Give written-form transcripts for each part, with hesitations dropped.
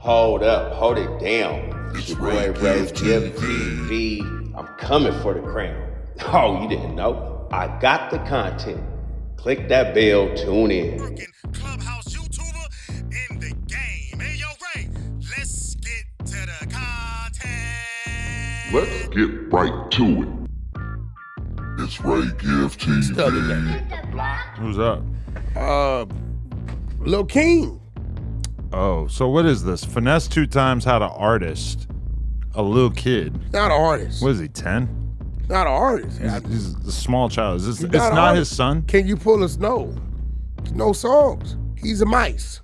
Hold it down. It's your boy Ray Gift TV. I'm coming for the crown. Oh, you didn't know? I got the content. Click that bell, tune in. Clubhouse YouTuber in the game. Hey, yo, Ray, let's get to the content. Let's get right to it. It's Ray Gift TV. Who's up? Lil King. Oh, so what is this? Finesse2tymes had an artist, a little kid. Not an artist. What is he, 10? Not an artist. He's a small child. Is this, He's it's not artist. his son? Can you pull us? No. No songs. He's a mice.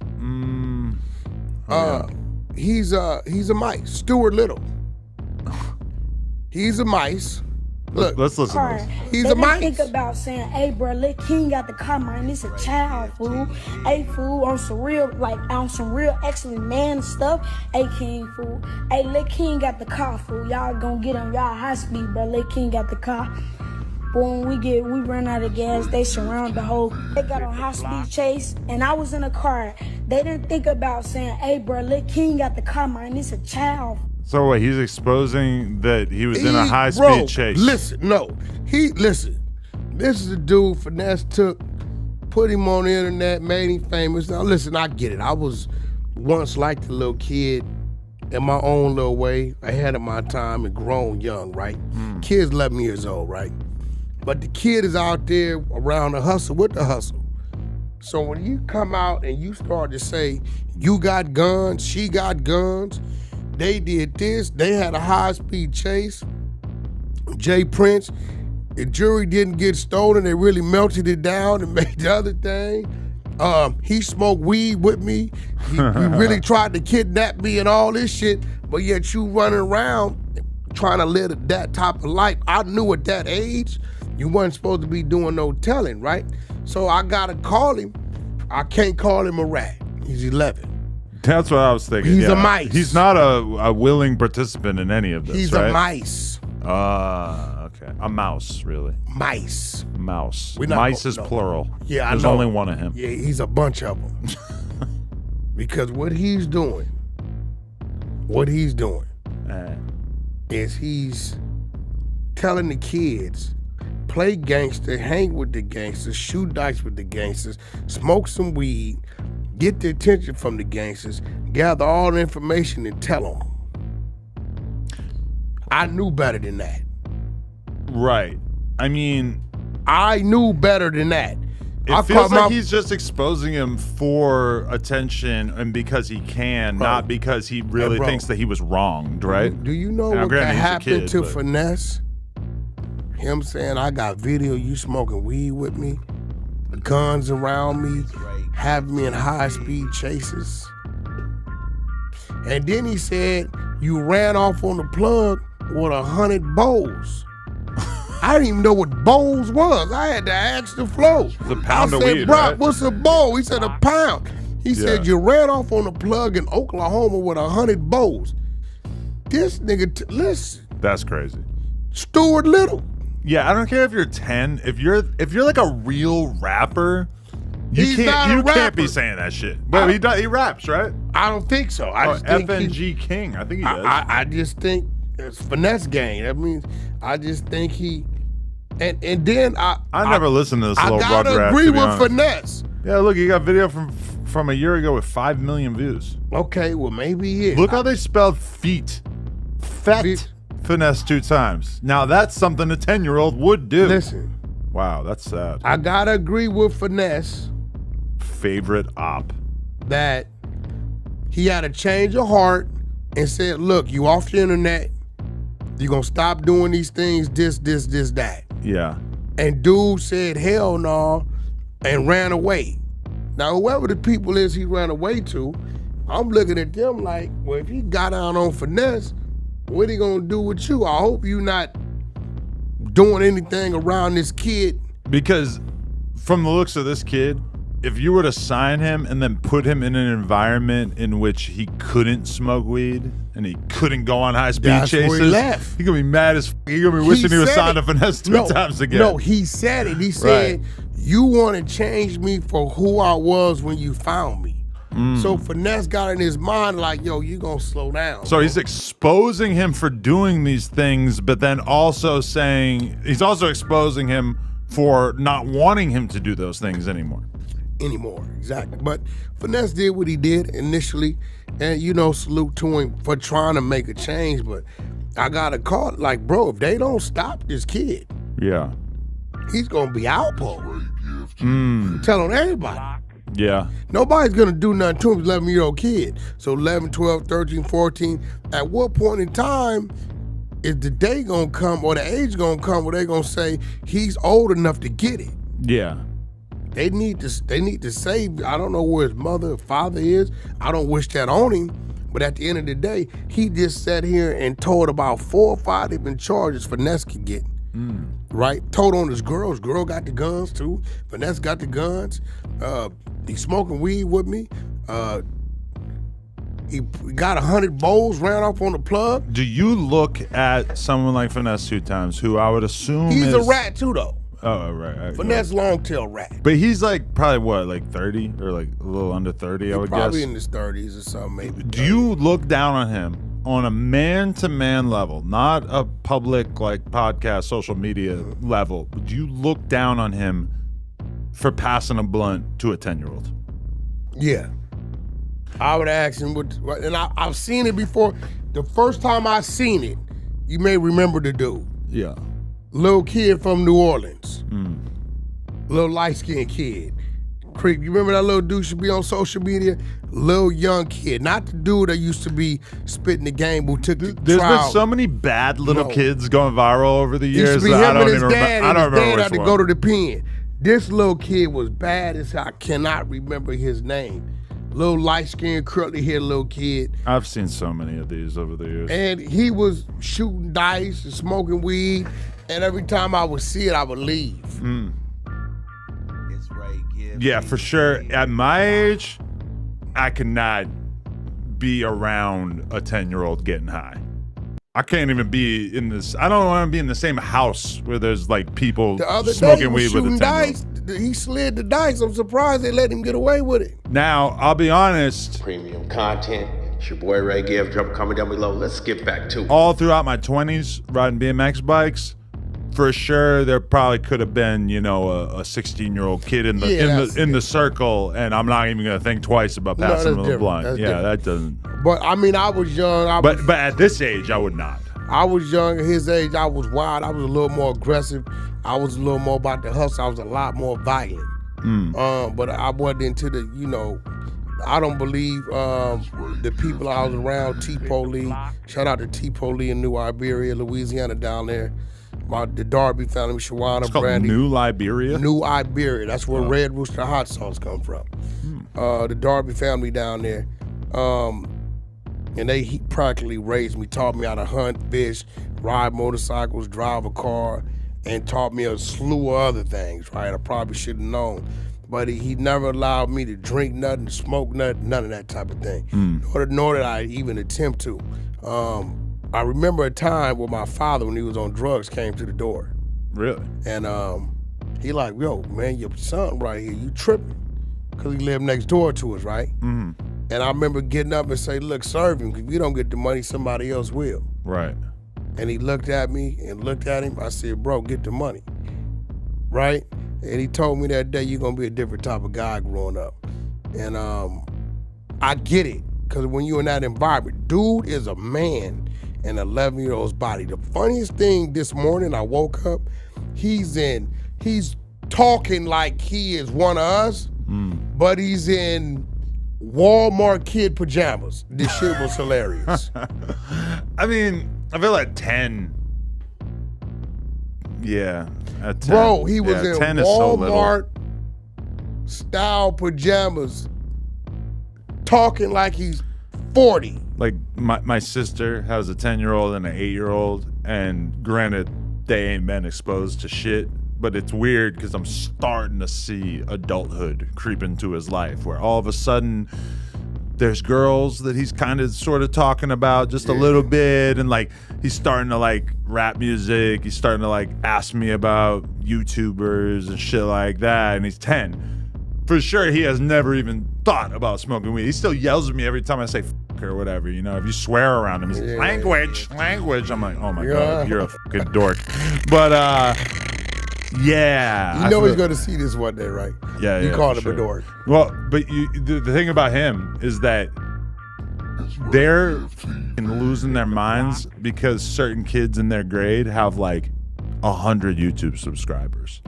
He's a mice. Stuart Little. He's a mice. Look, Let's listen to this. he's They a didn't mice. think about saying, hey, bro, Lil King got the car, man. This a child, fool. Hey, fool, on some real, excellent man stuff. Hey, King, fool. Hey, Lil King got the car, fool. Y'all gonna get on y'all high speed, bro. Lil King got the car. But when we run out of gas, they surround the whole. They got on high speed chase, and I was in a car. They didn't think about saying, hey, bro, Lil King got the car, man. This a child. So what, he's exposing that he was in a high-speed Bro, chase. Listen, this is a dude Finesse put him on the internet, made him famous. Now listen, I get it. I was once like the little kid in my own little way, ahead of my time and grown young, right? Kid's 11 years old, right? But the kid is out there around the hustle with the hustle. So when you come out and you start to say, you got guns, she got guns, they did this, they had a high-speed chase, Jay Prince, the jewelry didn't get stolen, they really melted it down and made the other thing. He smoked weed with me, he really tried to kidnap me and all this shit, but yet you running around trying to live that type of life. I knew at that age, you wasn't supposed to be doing no telling, right? So I gotta call him. I can't call him a rat. He's 11. That's what I was thinking. He's a mice. He's not a willing participant in any of this, He's right? a mice. Okay. A mouse, really. Mice. Mouse. We not- Mice is no. plural. Yeah, I There's know. only one of him. Yeah, he's a bunch of them. Because what he's doing is he's telling the kids, play gangster, hang with the gangsters, shoot dice with the gangsters, smoke some weed, get the attention from the gangsters, gather all the information and tell them. I knew better than that. Right. I mean, I knew better than that. it feels like he's just exposing him for attention and because he can, not because he really bro, thinks that he was wronged, right? Do you know Now, what granted, he's a happened kid, to but- Finesse? Him saying, I got video you smoking weed with me, guns around me, having me in high-speed chases. And then he said, you ran off on the plug with 100 bowls. I didn't even know what bowls was. I had to ask the flow. It's a pound I of said, weed, Brock, right? what's a bowl? He said, a pound. He said, you ran off on the plug in Oklahoma with 100 bowls. This nigga, listen, That's crazy. Stuart Little. Yeah, I don't care if you're 10. If you're like a real rapper, He's not a you can't rapper. be saying that shit. But he raps, right? I don't think so. I just think FNG King. I think he does. I just think it's finesse gang. That means I just think he and then I never listened to this I little rug gotta rap. agree to be with honest. finesse. Yeah, look, you got video from a year ago with 5 million views. Okay, well maybe he is. Look how they spelled feet. Fet. Feet. Finesse2tymes. Now that's something a 10-year-old would do. Listen, Wow, that's sad. I gotta agree with finesse Favorite op. that he had a change of heart and said, look, you off the internet, you gonna stop doing these things, this, that. Yeah. And dude said, hell no, and ran away. Now, whoever the people is he ran away to, I'm looking at them like, well, if he got out on finesse, what he gonna do with you? I hope you not doing anything around this kid. Because from the looks of this kid, if you were to sign him and then put him in an environment in which he couldn't smoke weed and he couldn't go on high-speed That's where he chases, left. he gonna be mad as f. He gonna be wishing he was said signed it. to Finesse2tymes again. No, he said it. He said, Right. you want to change me for who I was when you found me. So Finesse got in his mind like, yo, you gonna slow down. So he's exposing him for doing these things, but then also saying, he's also exposing him for not wanting him to do those things anymore. Exactly. But Finesse did what he did initially, and salute to him for trying to make a change. But I got a call like, bro, if they don't stop this kid, Yeah. he's gonna be out, Paul. Telling everybody. Yeah. Nobody's gonna do nothing to him, 11-year-old kid. So 11, 12, 13, 14, at what point in time is the day gonna come or the age gonna come where they gonna say he's old enough to get it? Yeah. They need to save. I don't know where his mother or father is. I don't wish that on him. But at the end of the day, he just sat here and told about 4 or 5 different charges Finesse could get. Right? Told on his girl. His girl got the guns too. Finesse got the guns. He's smoking weed with me. He got 100 bowls ran off on the plug. Do you look at someone like Finesse2tymes, who I would assume He's is a rat too, though. Oh, right. Finesse long tail rat. But he's like probably what, like 30 or like a little under 30, I would Probably guess. in his 30s or something, maybe. Do you look down on him on a man-to-man level, not a public like podcast, social media level? Do you look down on him for passing a blunt to a 10-year-old? Yeah. I would ask him what, and I've seen it before. The first time I seen it, you may remember the dude. Yeah. Little kid from New Orleans. Little light-skinned kid. Creep, you remember that little dude should be on social media? Little young kid, not the dude that used to be spitting the game who took the There's trial. been so many bad little kids going viral over the It used years to be that I him don't and his even dad, remember. I don't and his remember dad had which to one. go to the pen. This little kid was bad as I cannot remember his name. Little light-skinned, curly-haired little kid. I've seen so many of these over the years. And he was shooting dice and smoking weed, and every time I would see it, I would leave. Yeah, for sure. At my age, I cannot be around a 10-year-old getting high. I can't even be in this. I don't want to be in the same house where there's like people The other day, he smoking was weed with a shooting 10-year-old. dice. He slid the dice. I'm surprised they let him get away with it. Now, I'll be honest, Premium content. It's your boy Ray Gift. Drop a comment down below. Let's get back to it. all throughout my 20s, riding BMX bikes, for sure, there probably could have been, a 16-year-old kid in the circle, and I'm not even gonna think twice about No, passing that's him a different. blunt. That's Yeah, different. that doesn't. But I mean, I was young. But at this age, I would not. I was young at his age. I was wild. I was a little more aggressive. I was a little more about the hustle. I was a lot more violent. But I wasn't into the, I don't believe the people I was around, T-Poli. Shout out to T-Poli in New Iberia, Louisiana down there. The Darby family, Shawana, It's called Brandy. New Liberia. New Iberia. That's where Red Rooster hot sauce come from. The Darby family down there. And he practically raised me, taught me how to hunt, fish, ride motorcycles, drive a car, and taught me a slew of other things, right? I probably should have known. But he never allowed me to drink nothing, to smoke nothing, none of that type of thing. Nor did I even attempt to. I remember a time where my father, when he was on drugs, came to the door. Really? And he like, yo, man, your son right here, you tripping. Because he lived next door to us, right? And I remember getting up and say, look, serve him, because if you don't get the money, somebody else will. Right. And he looked at me and looked at him. I said, bro, get the money, right? And he told me that day, you're going to be a different type of guy growing up. And I get it, because when you're in that environment, dude is a man in an 11-year-old's body. The funniest thing this morning, I woke up, he's talking like he is one of us, but he's in Walmart kid pajamas. This shit was hilarious. I mean, I feel like 10. Yeah, at 10. Bro, he was in 10 is so little. Walmart style pajamas, talking like he's 40. Like my sister has a 10-year-old and an 8-year-old, and granted, they ain't been exposed to shit, but it's weird because I'm starting to see adulthood creep into his life, where all of a sudden there's girls that he's kind of sort of talking about just a little bit, and like he's starting to like rap music, he's starting to like ask me about YouTubers and shit like that, and he's 10. For sure, he has never even thought about smoking weed. He still yells at me every time I say f or whatever, you know. If you swear around him, he's like, language. I'm like, oh my God, you're a fucking dork. But yeah. You know he's going to see this one day, right? Yeah, You called him a dork. Well, but the thing about him is that they're losing their minds because certain kids in their grade have like 100 YouTube subscribers.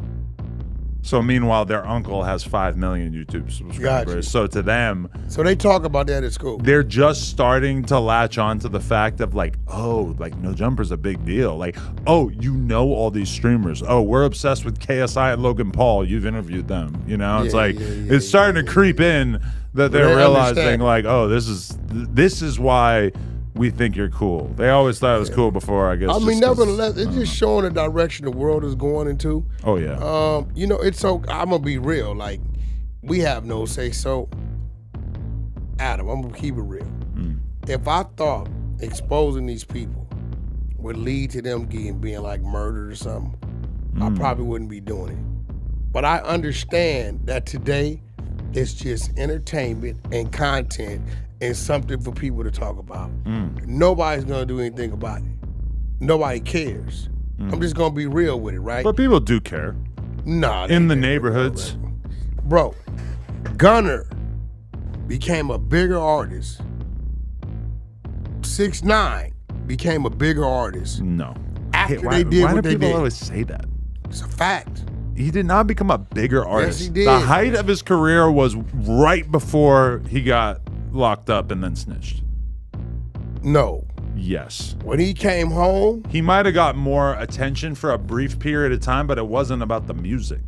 So meanwhile, their uncle has 5 million YouTube subscribers. Gotcha. So to them, so they talk about that at school. they're just starting to latch on to the fact of like, oh, like No Jumper's a big deal. Like, oh, you know all these streamers. Oh, we're obsessed with KSI and Logan Paul. You've interviewed them. You know, it's like it's starting to creep in that they're realizing like, oh, this is why we think you're cool. They always thought it was cool before, I guess. I mean, nevertheless, it's just showing the direction the world is going into. Oh yeah. You know, it's so. I'm gonna be real. Like, we have no say. So, Adam, I'm gonna keep it real. If I thought exposing these people would lead to them being like murdered or something, I probably wouldn't be doing it. But I understand that today it's just entertainment and content and something for people to talk about. Nobody's gonna do anything about it. Nobody cares. I'm just gonna be real with it, right? But people do care. Nah. In the neighborhoods. Bro, Gunner became a bigger artist. 6ix9ine became a bigger artist. No. After they did why what do they people did. always say that? It's a fact. He did not become a bigger artist. Yes, he did. The height of his career was right before he got locked up and then snitched. No. Yes. When he came home, He might have got more attention for a brief period of time, but it wasn't about the music.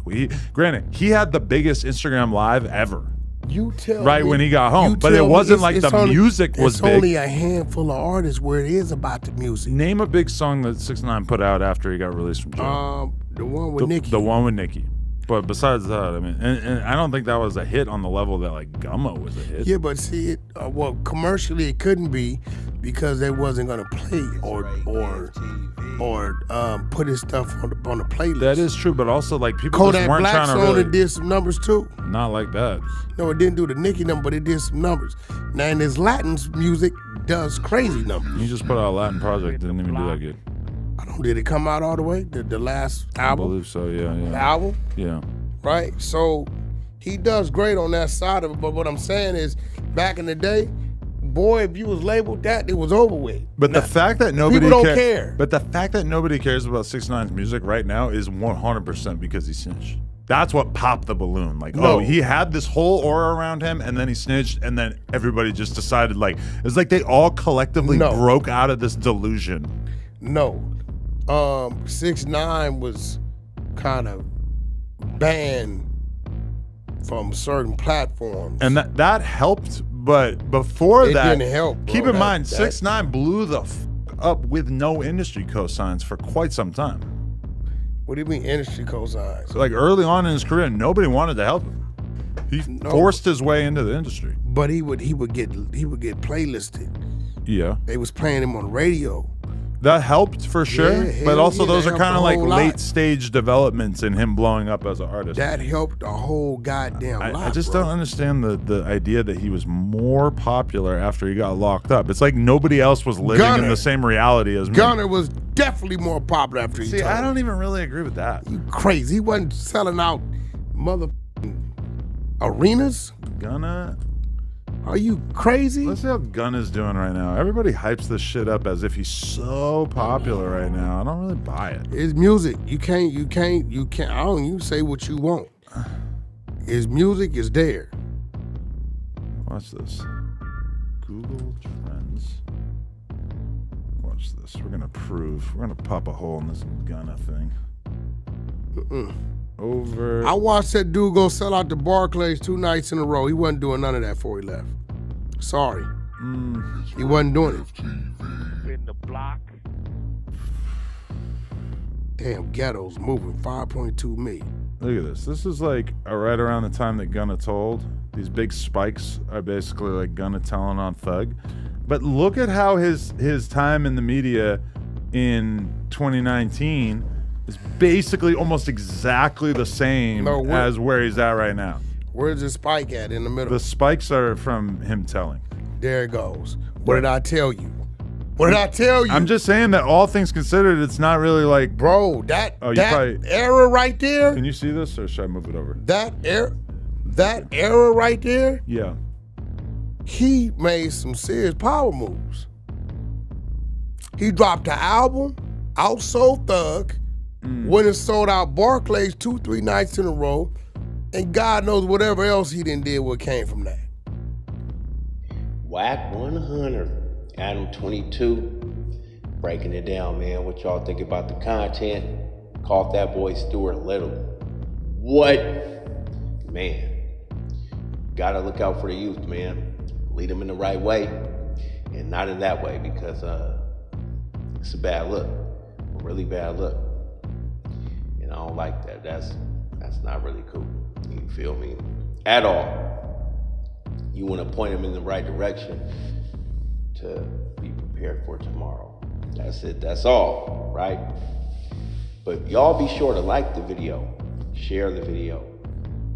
Granted, he had the biggest Instagram live ever. you tell Right me, when he got home, you but it tell me wasn't it's- like it's the only- music was it's big. only a handful of artists where it is about the music. Name a big song that 6ix9ine put out after he got released from jail. The one with Nicki. The one with Nicki. But besides that, I mean, and I don't think that was a hit on the level that like Gummo was a hit. Yeah, but see, it well, commercially it couldn't be because they wasn't gonna play or put his stuff on the playlist. That is true, but also like people Kodak just weren't Black trying to song, really. it did some numbers too. Not like that. No, it didn't do the Nicki number, but it did some numbers. Now, and his Latin music does crazy numbers. He just put out a Latin project, didn't even do that good. I don't. Did it come out all the way? The last I album? believe so. Yeah. The album? Yeah. Right? So he does great on that side of it. But what I'm saying is, back in the day, boy, if you was labeled that, it was over with. But the fact that nobody people don't care. But the fact that nobody cares about 6ix9ine's music right now is 100% because he snitched. That's what popped the balloon. Like, No. oh, he had this whole aura around him, and then he snitched, and then everybody just decided, like, it's like they all collectively No. broke out of this delusion. No. 6ix9ine was kind of banned from certain platforms. And that helped, but before It that, didn't help, bro. keep in That- mind, that- 6ix9ine blew the up with no industry cosigns for quite some time. What do you mean industry cosigns? So like early on in his career, nobody wanted to help him. He forced his way into the industry. But he would get playlisted. Yeah. They was playing him on the radio. That helped for sure, Yeah, but hell also yeah, those that are helped kind a of like whole lot. late stage developments in him blowing up as an artist. That helped the whole goddamn lot. I just bro. don't understand the idea that he was more popular after he got locked up. It's like nobody else was living in Gunner. the same reality as me. Gunner was definitely more popular after he See, told. I don't even really agree with that. You crazy. He wasn't selling out mother arenas. Gunna, Are you crazy? let's see how Gunna's doing right now. Everybody hypes this shit up as if he's so popular right now. I don't really buy it. His music, you can't. I don't. You say what you want. His music is there. Watch this. Google Trends. Watch this. We're gonna pop a hole in this Gunna thing. Over. I watched that dude go sell out the Barclays 2 nights in a row. He wasn't doing none of that before he left. Sorry. He wasn't doing it. In the block. Damn, Ghetto's moving 5.2 million. Look at this. This is like right around the time that Gunna told. These big spikes are basically like Gunna telling on Thug. But look at how his time in the media in 2019 is basically almost exactly the same No, as where he's at right now. Where's the spike at in the middle? The spikes are from him telling. There it goes. What did I tell you? What did I tell you? I'm just saying that all things considered, it's not really like... Bro, that error right there. Can you see this or should I move it over? That error right there. Yeah. He made some serious power moves. He dropped the album, Outsold Thug, went and sold out Barclays 2-3 nights in a row, and God knows whatever else he done did what came from that. Wack 100. Adam 22, breaking it down, man. What y'all think about the content? Caught that boy Stuart Little. What? Man, gotta look out for the youth, man. Lead them in the right way and not in that way because it's a bad look, a really bad look. And I don't like that. That's not really cool. You feel me? At all. You want to point them in the right direction to be prepared for tomorrow. That's it, that's all, right? But y'all be sure to like the video, share the video.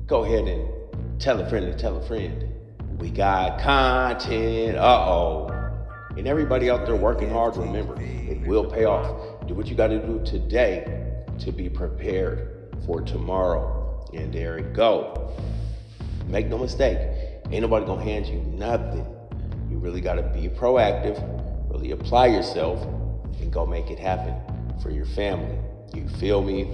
Go ahead and tell a friend to tell a friend. We got content, And everybody out there working hard, remember, it will pay off. Do what you gotta do today to be prepared for tomorrow. And there it go. Make no mistake, ain't nobody gonna hand you nothing. You really gotta be proactive, really apply yourself, and go make it happen for your family. You feel me?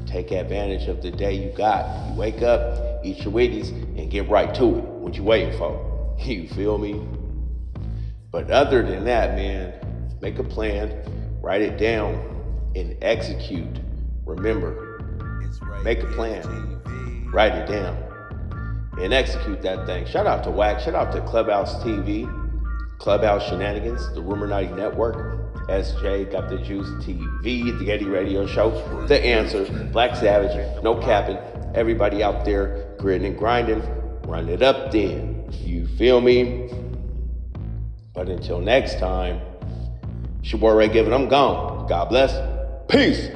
Take advantage of the day you got. You wake up, eat your Wheaties, and get right to it. What you waiting for? You feel me? But other than that, man, make a plan, write it down, and execute. Remember, make a plan, write it down, and execute that thing. Shout out to Wack, shout out to Clubhouse TV, Clubhouse Shenanigans, the Rumor Night Network, SJ Got the Juice TV, the Getty Radio Show, The Answer, Black Savage, No Capping, everybody out there gritting and grinding, run it up then. You feel me? But until next time, it's your boy Ray Given, I'm gone. God bless. Peace.